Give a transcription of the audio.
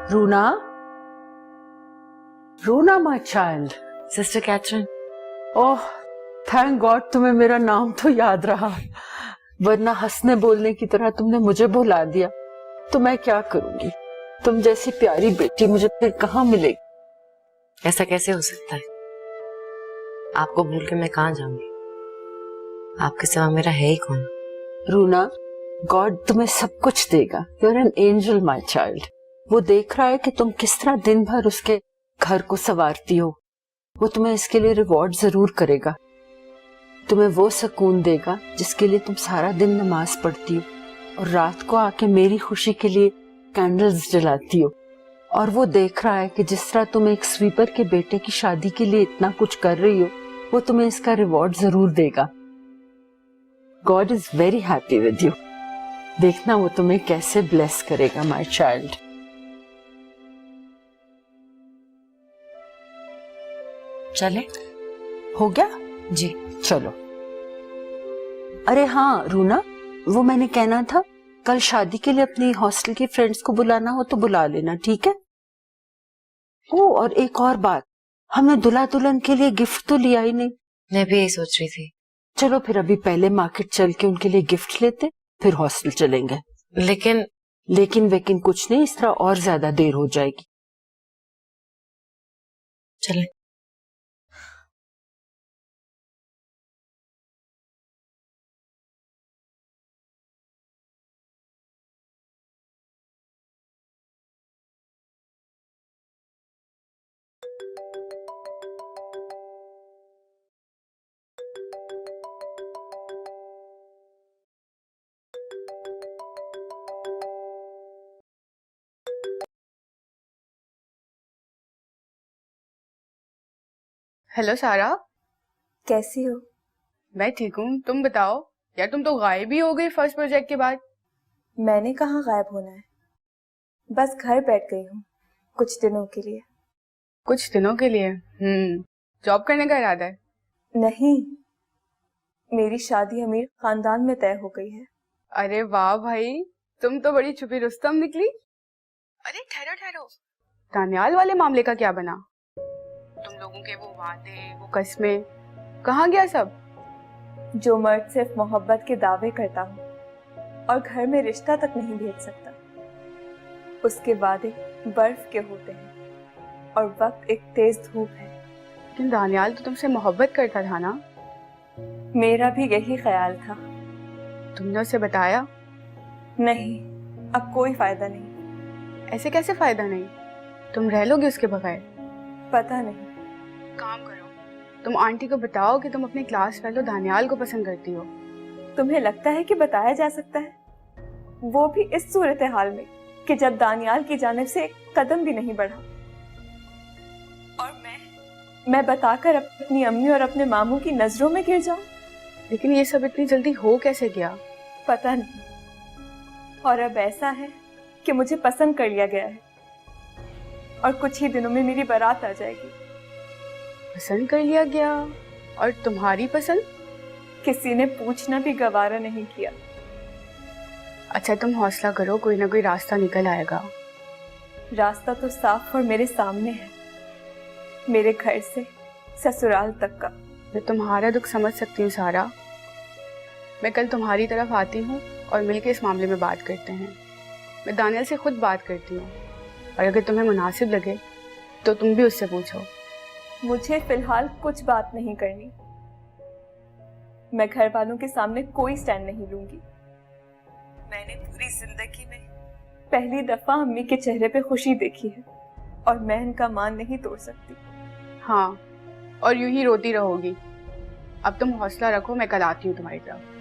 Runa, Runa my child. Sister Catherine. Oh thank god तुम्हें मेरा नाम तो याद रहा, वरना हंसने बोलने की तरह तुमने मुझे भुला दिया। तो मैं क्या करूंगी, तुम जैसी प्यारी बेटी मुझे फिर कहाँ मिलेगी। ऐसा कैसे हो सकता है? आपको भूल के मैं कहाँ जाऊंगी? आपके सिवा मेरा है ही कौन? रूना, गॉड तुम्हें सब कुछ देगा। You are an angel my child. वो देख रहा है कि तुम किस तरह दिन भर उसके घर को संवारती हो। वो तुम्हें इसके लिए रिवॉर्ड जरूर करेगा। तुम्हें वो सुकून देगा जिसके लिए तुम सारा दिन नमाज पढ़ती हो और रात को आके मेरी खुशी के लिए कैंडल्स जलाती हो। और वो देख रहा है कि जिस तरह तुम एक स्वीपर के बेटे की शादी के लिए इतना कुछ कर रही हो, वो तुम्हें इसका रिवॉर्ड जरूर देगा। God is very happy with you. देखना वो तुम्हें कैसे ब्लेस करेगा माय चाइल्ड। चले? हो गया जी चलो। अरे हाँ रूना, वो मैंने कहना था, कल शादी के लिए अपनी हॉस्टल की फ्रेंड्स को बुलाना हो तो बुला लेना, ठीक है? ओ और एक और बात, हमने दुल्हा दुल्हन के लिए गिफ्ट तो लिया ही नहीं। मैं भी यही सोच रही थी। चलो फिर अभी पहले मार्केट चल के उनके लिए गिफ्ट लेते, फिर हॉस्टल चलेंगे। लेकिन वेकिन कुछ नहीं, इस तरह और ज्यादा देर हो जाएगी। चले। हेलो सारा, कैसी हो? मैं ठीक हूँ, तुम बताओ। यार तुम तो गायब ही हो गई फर्स्ट प्रोजेक्ट के बाद। मैंने कहाँ गायब होना है, बस घर बैठ गई हूँ कुछ दिनों के लिए। कुछ दिनों के लिए? जॉब करने का इरादा है? नहीं, मेरी शादी अमीर खानदान में तय हो गई है। अरे वाह भाई, तुम तो बड़ी छुपी रुस्तम निकली। अरे ठहरो ठहरो, दानियाल वाले मामले का क्या बना? तुम लोगों के वो वादे, वो कस्में, कहाँ गया सब? जो मर्द सिर्फ मोहब्बत के दावे करता हूँ और घर में रिश्ता तक नहीं भेज सकता, उसके वादे बर्फ के होते हैं और वक्त एक तेज धूप है। लेकिन दानियाल तो तुमसे मोहब्बत करता था ना? मेरा भी यही ख्याल था। तुमने उसे बताया? नहीं, अब कोई फायदा नहीं। ऐसे कैसे फायदा नहीं? तुम रह लोगे उसके बगैर? पता नहीं। काम करो, तुम आंटी को बताओ कि तुम अपने क्लास फेलो दानियाल को पसंद करती हो। तुम्हें लगता है कि बताया जा सकता है? वो भी इस सूरत हाल में कि जब दानियाल की जानिब से एक कदम भी नहीं बढ़ा। और मैं बताकर अपनी अम्मी और अपने मामू की नजरों में गिर जाऊं? लेकिन ये सब इतनी जल्दी हो कैसे गया? पता नहीं। और अब ऐसा है कि मुझे पसंद कर लिया गया है और कुछ ही दिनों में मेरी बारात आ जाएगी। पसंद कर लिया गया? और तुम्हारी पसंद? किसी ने पूछना भी गवारा नहीं किया। अच्छा तुम हौसला करो, कोई ना कोई रास्ता निकल आएगा। रास्ता तो साफ और मेरे सामने है, मेरे घर से ससुराल तक का। मैं तुम्हारा दुख समझ सकती हूँ सारा। मैं कल तुम्हारी तरफ आती हूँ और मिलकर इस मामले में बात करते हैं। मैं दानियाल से खुद बात करती हूँ और अगर तुम्हें मुनासिब लगे तो तुम भी उससे पूछो। मुझे फिलहाल कुछ बात नहीं करनी। मैं घर वालों के सामने कोई स्टैंड नहीं लूंगी। मैंने पूरी जिंदगी में पहली दफा अम्मी के चेहरे पे खुशी देखी है और मैं इनका मान नहीं तोड़ सकती। हाँ, और यूं ही रोती रहोगी। अब तुम हौसला रखो, मैं कल आती हूँ तुम्हारी तरफ।